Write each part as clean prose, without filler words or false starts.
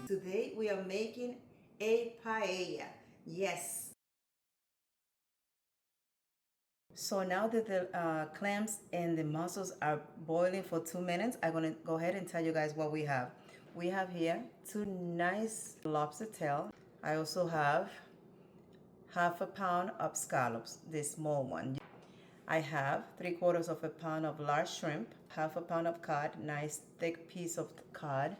Today we are making a paella. Yes. So now that the clams and the mussels are boiling for 2 minutes, I'm gonna go ahead and tell you guys what we have. We have here 2 nice lobster tail. I also have half a pound of scallops, the small one. I have 3/4 of a pound of large shrimp, half a pound of cod, nice thick piece of cod,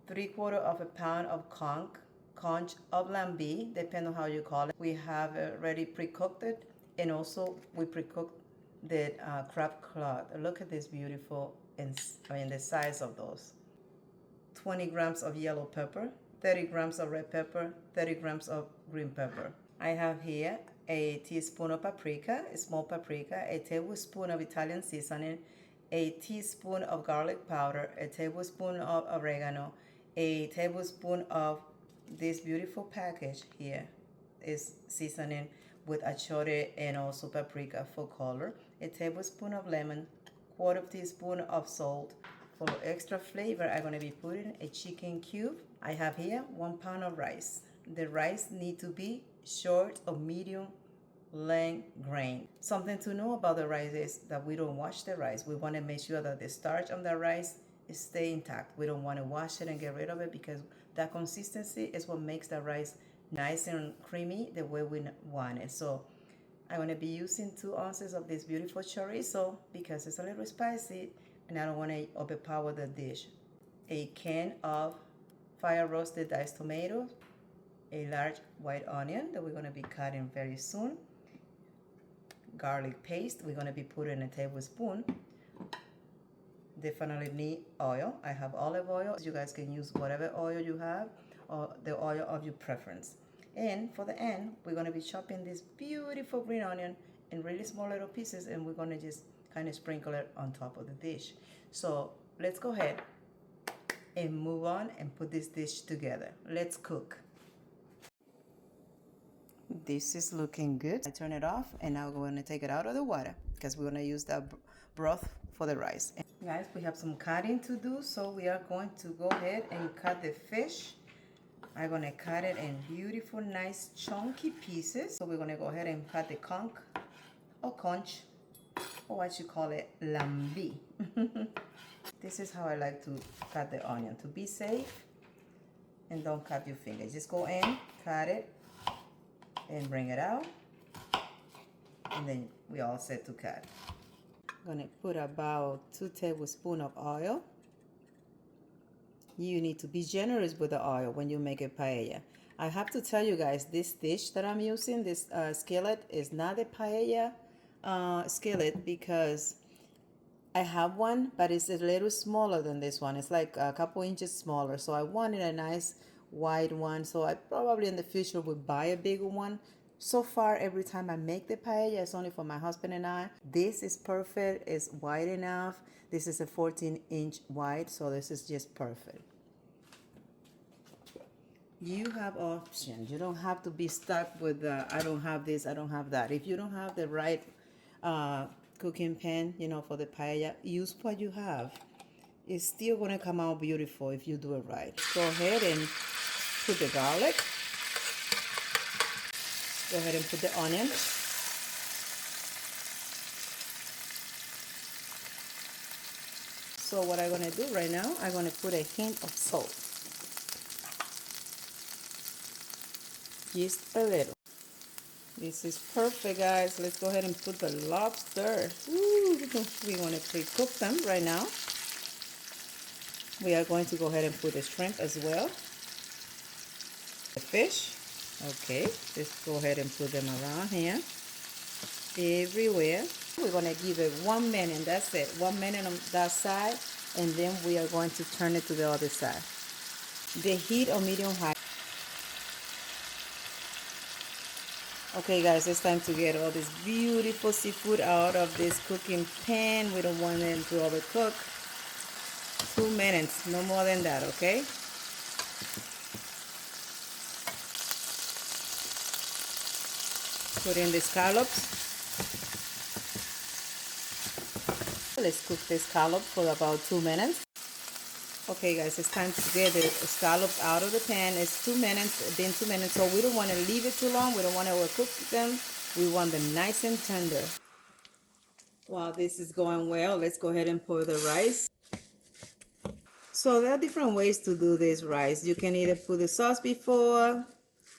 3/4 of a pound of conch of Lambi, depending on how you call it. We have already pre-cooked it, and also we pre-cooked the crab claw. Look at this beautiful, the size of those. 20 grams of yellow pepper, 30 grams of red pepper, 30 grams of green pepper. I have here a teaspoon of paprika, a small paprika, a tablespoon of Italian seasoning, a teaspoon of garlic powder, a tablespoon of oregano, a tablespoon of this beautiful package here is seasoning with achiote and also paprika for color, a tablespoon of lemon, 1/4 teaspoon of salt. For extra flavor, I'm going to be putting a chicken cube. I have here 1 pound of rice. The rice need to be short or medium length grain. Something to know about the rice is that we don't wash the rice. We want to make sure that the starch on the rice is stay intact. We don't want to wash it and get rid of it, because that consistency is what makes the rice nice and creamy the way we want it. So I'm going to be using 2 ounces of this beautiful chorizo because it's a little spicy and I don't want to overpower the dish. A can of fire roasted diced tomatoes, a large white onion that we're going to be cutting very soon, garlic paste, we're going to be putting a tablespoon. Definitely need oil. I have olive oil. You guys can use whatever oil you have or the oil of your preference. And for the end, we're going to be chopping this beautiful green onion in really small little pieces, and we're going to just kind of sprinkle it on top of the dish. So let's go ahead and move on and put this dish together. Let's cook. This is looking good. I turn it off, and now we're going to take it out of the water because we're going to use that broth for the rice. And guys, we have some cutting to do, so we are going to go ahead and cut the fish. I'm going to cut it in beautiful, nice, chunky pieces. So we're going to go ahead and cut the conch or conch, or what you call it, lambi. This is how I like to cut the onion, to be safe and don't cut your fingers. Just go in, cut it, and bring it out, and then we all set to cut. I'm gonna put about 2 tablespoons of oil. You need to be generous with the oil when you make a paella. I have to tell you guys, this dish that I'm using, this skillet, is not a paella skillet, because I have one, but it's a little smaller than this one. It's like a couple inches smaller, so I wanted a nice wide one. So I probably in the future would buy a bigger one. So far, every time I make the paella, it's only for my husband and I. This is perfect. It's wide enough. This is a 14-inch wide, so this is just perfect. You have options. You don't have to be stuck with I don't have this, I don't have that. If you don't have the right cooking pan, for the paella, use what you have. It's still going to come out beautiful if you do it right. Go ahead and put the garlic. Go ahead and put the onion. So what I'm going to do right now, I'm going to put a hint of salt. Just a little. This is perfect, guys. Let's go ahead and put the lobster. Ooh, we want to pre-cook them right now. We are going to go ahead and put the shrimp as well. The fish. Okay, let's go ahead and put them around here. Everywhere. We're going to give it 1 minute. That's it. 1 minute on that side. And then we are going to turn it to the other side. The heat on medium high. Okay guys, it's time to get all this beautiful seafood out of this cooking pan. We don't want them to overcook. 2 minutes, no more than that, okay? Put in the scallops. Let's cook the scallop for about 2 minutes. Okay guys, it's time to get the scallops out of the pan. It's 2 minutes, been 2 minutes, so we don't want to leave it too long. We don't want to overcook them. We want them nice and tender. While this is going well, let's go ahead and pour the rice. So there are different ways to do this rice. You can either put the sauce before,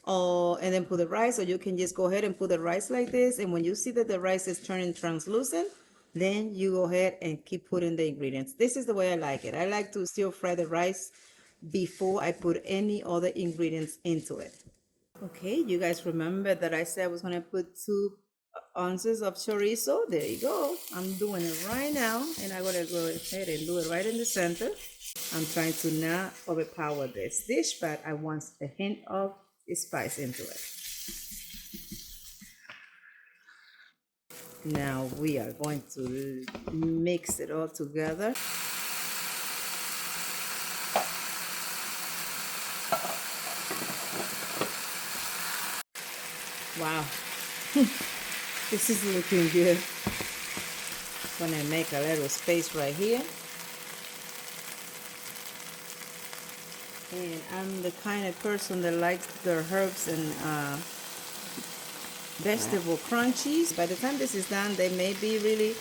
or and then put the rice, or you can just go ahead and put the rice like this, and when you see that the rice is turning translucent, then you go ahead and keep putting the ingredients. This is the way I like it. I like to still fry the rice before I put any other ingredients into it. Okay, you guys remember that I said I was going to put 2 ounces of chorizo. There you go. I'm doing it right now, and I'm going to go ahead and do it right in the center. I'm trying to not overpower this dish, but I want a hint of spice into it. Now we are going to mix it all together. Wow, this is looking good. I'm gonna make a little space right here. And I'm the kind of person that likes their herbs and vegetable crunchies. By the time this is done, they may be really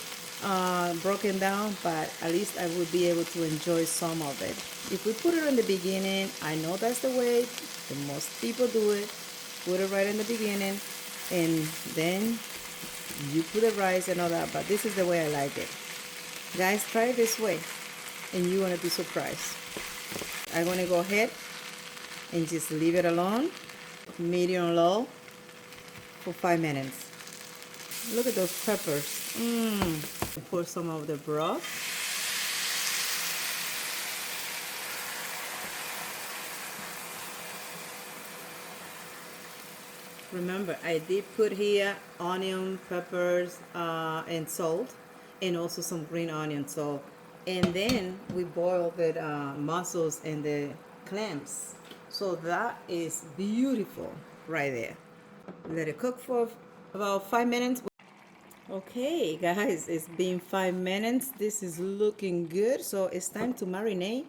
broken down, but at least I would be able to enjoy some of it. If we put it in the beginning, I know that's the way that most people do it. Put it right in the beginning, and then you put the rice and all that, but this is the way I like it. Guys, try it this way, and you're gonna be surprised. I'm gonna go ahead and just leave it alone, medium low, for 5 minutes. Look at those peppers. Pour some of the broth. Remember, I did put here onion, peppers, and salt, and also some green onion. So, and then we boiled the mussels and the clams. So that is beautiful right there. Let it cook for about 5 minutes. Okay guys, it's been 5 minutes. This is looking good, so it's time to marinate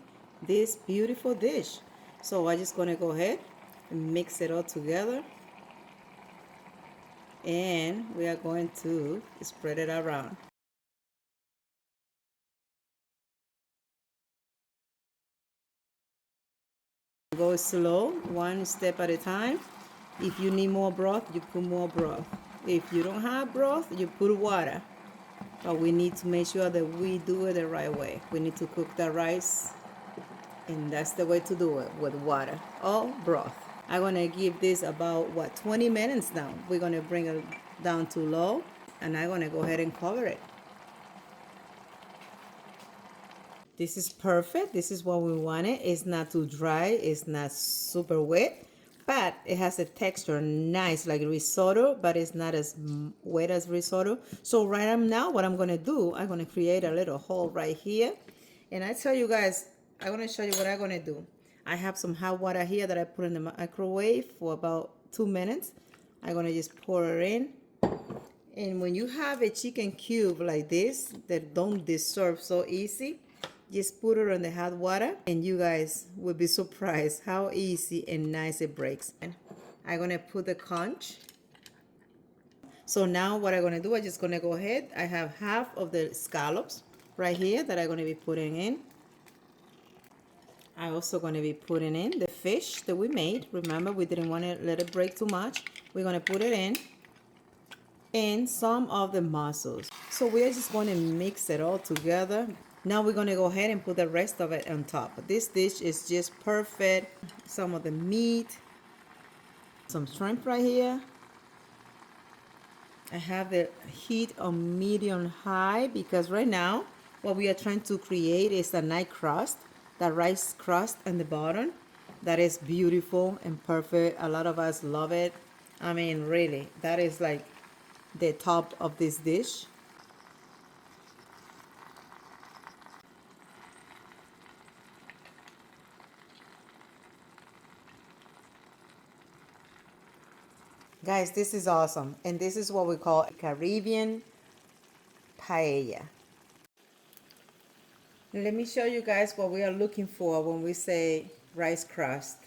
this beautiful dish. So I'm just gonna go ahead and mix it all together, and we are going to spread it around. Go slow, one step at a time. If you need more broth, you put more broth. If you don't have broth, you put water. But we need to make sure that we do it the right way. We need to cook the rice, and that's the way to do it, with water or broth. I'm gonna give this about 20 minutes now. We're gonna bring it down to low, and I'm gonna go ahead and cover it. This is perfect. This is what we wanted. It's not too dry. It's not super wet, but it has a texture nice like risotto, but it's not as wet as risotto. So right now, what I'm gonna do, I'm gonna create a little hole right here, and I tell you guys, I'm gonna show you what I'm gonna do. I have some hot water here that I put in the microwave for about 2 minutes. I'm gonna just pour it in. And when you have a chicken cube like this that don't dissolve so easy, just put it on the hot water, and you guys will be surprised how easy and nice it breaks. I'm gonna put the conch. So now what I'm gonna do, I'm just gonna go ahead. I have half of the scallops right here that I'm gonna be putting in. I'm also gonna be putting in the fish that we made. Remember, we didn't want to let it break too much. We're gonna put it in, and some of the mussels. So we're just going to mix it all together. Now we're going to go ahead and put the rest of it on top. This dish is just perfect. Some of the meat, some shrimp right here. I have the heat on medium high because right now what we are trying to create is a nice crust, that rice crust on the bottom. That is beautiful and perfect. A lot of us love it. I mean, really, that is like the top of this dish. Guys, this is awesome, and this is what we call Caribbean paella. Let me show you guys what we are looking for when we say rice crust.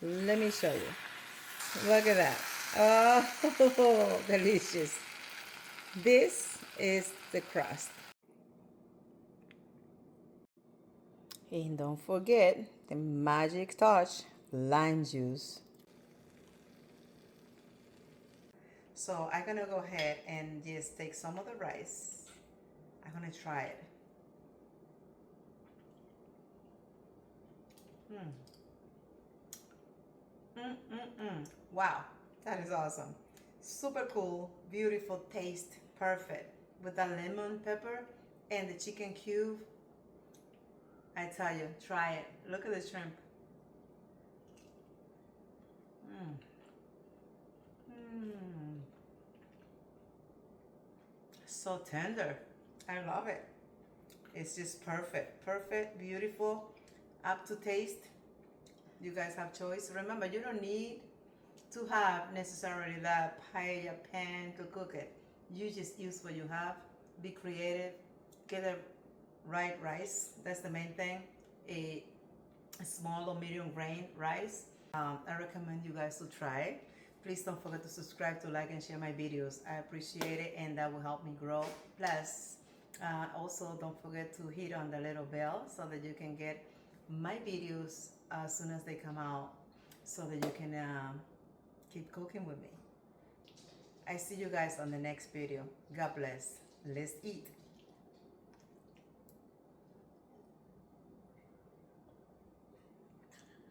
Let me show you. Look at that. Oh, delicious. This is the crust. And don't forget the magic touch, lime juice. So I'm gonna go ahead and just take some of the rice. I'm gonna try it. Wow, that is awesome. Super cool, beautiful taste, perfect. With the lemon pepper and the chicken cube. I tell you, try it. Look at the shrimp. So tender. I love it. It's just perfect. Perfect, beautiful, up to taste. You guys have choice. Remember, you don't need to have necessarily that paella pan to cook it. You just use what you have. Be creative. Get the right rice. That's the main thing. A small or medium grain rice. I recommend you guys to try it. Please don't forget to subscribe, to like, and share my videos. I appreciate it, and that will help me grow. Plus, also don't forget to hit on the little bell so that you can get my videos as soon as they come out, so that you can keep cooking with me. I see you guys on the next video. God bless. Let's eat.